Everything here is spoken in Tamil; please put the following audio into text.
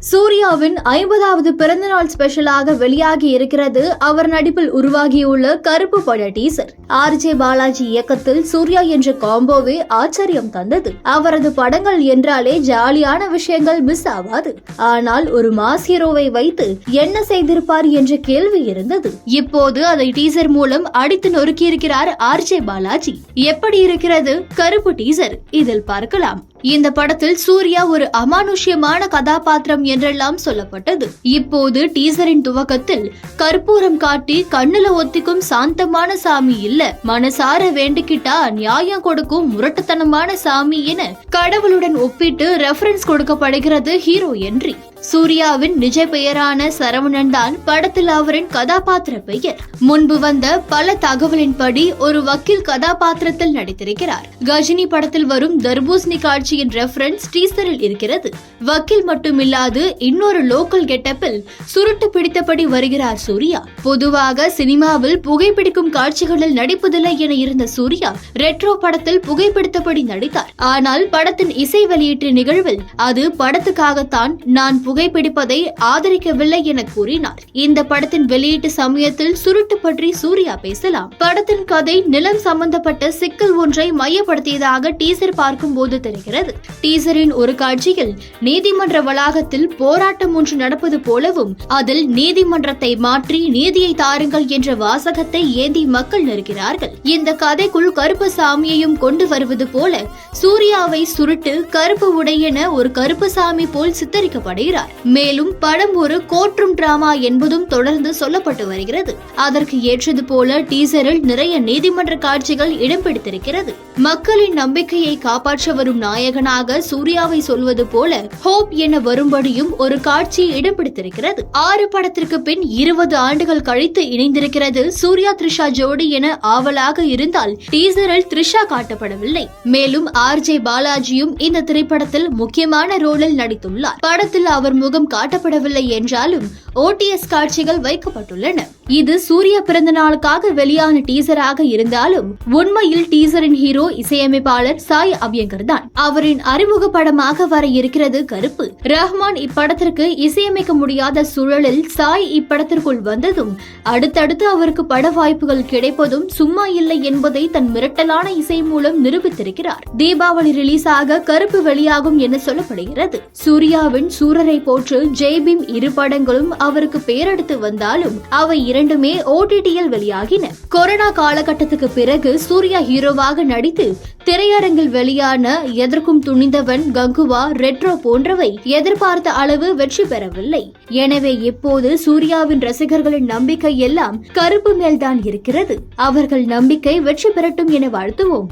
சூர்யாவின் 50வது பிறந்தநாள் ஸ்பெஷலாக வெளியாகி இருக்கிறது அவர் நடிப்பில் உருவாகியுள்ள கருப்பு பட டீசர். RJ பாலாஜி இயக்கத்தில் சூர்யா என்ற காம்போவே ஆச்சரியம் தந்தது. அவரது படங்கள் என்றாலே ஜாலியான விஷயங்கள் மிஸ் ஆகாது. ஆனால் ஒரு மாஸ் ஹீரோவை வைத்து என்ன செய்திருப்பார் என்ற கேள்வி இருந்தது. இப்போது அதை டீசர் மூலம் அடித்து நொறுக்கியிருக்கிறார் RJ பாலாஜி. எப்படி இருக்கிறது கருப்பு டீசர்? இதில் பார்க்கலாம். இந்த படத்தில் சூர்யா ஒரு அமானுஷ்யமான கதாபாத்திரம் என்றெல்லாம் சொல்லப்பட்டது. இப்போது டீசரின் துவக்கத்தில் கற்பூரம் காட்டி கண்ணுல ஒத்திக்கும் சாந்தமான சாமி இல்ல, மனசார வேண்டிக்கிட்டா நியாயம் கொடுக்கும் முரட்டுத்தனமான சாமி என கடவுளுடன் ஒப்பிட்டு ரெஃபரன்ஸ் கொடுக்கப்படுகிறது ஹீரோ என்ட்ரி. சூர்யாவின் நிஜ பெயரான சரவணன் தான் படத்தில் அவரின் கதாபாத்திர பெயர். முன்பு வந்த பல தகவலின்படி ஒரு வக்கீல் கதாபாத்திரத்தில் நடித்திருக்கிறார். கஜினி படத்தில் வரும் தர்பூசணி காட்சியின் ரெஃபரன்ஸ் டீசரில் இருக்கிறது. வக்கீல் மட்டுமில்லாது இன்னொரு லோக்கல் கெட்டப்பில் சுருட்டு பிடித்தபடி வருகிறார் சூர்யா. பொதுவாக சினிமாவில் புகைப்பிடிக்கும் காட்சிகளில் நடிப்பதில்லை என இருந்த சூர்யா ரெட்ரோ படத்தில் புகைப்பிடித்தபடி நடித்தார். ஆனால் படத்தின் இசை வெளியீட்டு நிகழ்வில் அது படத்துக்காகத்தான், நான் புகைப்பிடிப்பதை ஆதரிக்கவில்லை என கூறினார். இந்த படத்தின் வெளியீட்டு சமயத்தில் சுருட்டு பற்றி சூர்யா பேசலாம். படத்தின் கதை நிலம் சம்பந்தப்பட்ட சிக்கல் ஒன்றை மையப்படுத்தியதாக டீசர் பார்க்கும் போது தெரிகிறது. டீசரின் ஒரு காட்சியில் நீதிமன்ற வளாகத்தில் போராட்டம் ஒன்று நடப்பது போலவும் அதில் நீதிமன்றத்தை மாற்றி நீதியை தாருங்கள் என்ற வாசகத்தை ஏந்தி மக்கள் நிற்கிறார்கள். இந்த கதைக்குள் கருப்பு சாமியையும் கொண்டு வருவது போல சூர்யாவை சுருட்டு கருப்பு உடையென ஒரு கருப்பு சாமி போல் சித்தரிக்கப்படுகிறார். மேலும் படம் ஒரு கோர்ட்ரூம் டிராமா என்பதும் தொடர்ந்து சொல்லப்பட்டு வருகிறது. அதற்கு ஏற்றது போல டீசரில் நிறைய நீதிமன்ற காட்சிகள் இடம் பிடித்திருக்கிறது. மக்களின் நம்பிக்கையை காப்பாற்ற வரும் நாயகனாக சூர்யாவை சொல்வது போல ஹோப் என வரும்படியும் ஒரு காட்சி இடம் பிடித்திருக்கிறது. 6 படத்திற்கு பின் 20 ஆண்டுகள் கழித்து இணைந்திருக்கிறது சூர்யா த்ரிஷா ஜோடி என ஆவலாக இருந்தால் டீசரில் த்ரிஷா காட்டப்படவில்லை. மேலும் RJ பாலாஜியும் இந்த திரைப்படத்தில் முக்கியமான ரோலில் நடித்துள்ளார். படத்தில் அவர் முகம் காட்டப்படவில்லை என்றாலும் OTS காட்சிகள் வைக்கப்பட்டுள்ளன. இது சூர்யா பிறந்த நாளுக்காக வெளியான டீசராக இருந்தாலும் உண்மையில் டீசரின் ஹீரோ இசையமைப்பாளர் சாய் அபியங்கர் தான். அவரின் அறிமுக படமாக வர இருக்கிறது கருப்பு. ரஹ்மான் இப்படத்திற்கு இசையமைக்க முடியாத சூழலில் சாய் இப்படத்திற்குள் வந்ததும் அடுத்தடுத்து அவருக்கு பட வாய்ப்புகள் கிடைப்பதும் சும்மா இல்லை என்பதை தன் மிரட்டலான இசை மூலம் நிரூபித்திருக்கிறார். தீபாவளி ரிலீஸ் ஆக கருப்பு வெளியாகும் என சொல்லப்படுகிறது. சூர்யாவின் சூரரை போற்று, ஜெய்பீம் 2 படங்களும் அவருக்கு பேரெடுத்து வந்தாலும் அவை இரண்டுமே OTT-யில் வெளியாகின. கொரோனா காலகட்டத்துக்கு பிறகு சூர்யா ஹீரோவாக நடித்து திரையரங்கில் வெளியான எதற்கும் துணிந்தவன், கங்குவா, ரெட்ரோ போன்றவை எதிர்பார்த்த அளவு வெற்றி பெறவில்லை. எனவே இப்போது சூர்யாவின் ரசிகர்களின் நம்பிக்கை எல்லாம் கருப்பு மேல்தான் இருக்கிறது. அவர்கள் நம்பிக்கை வெற்றி பெறட்டும் என வாழ்த்துவோம்.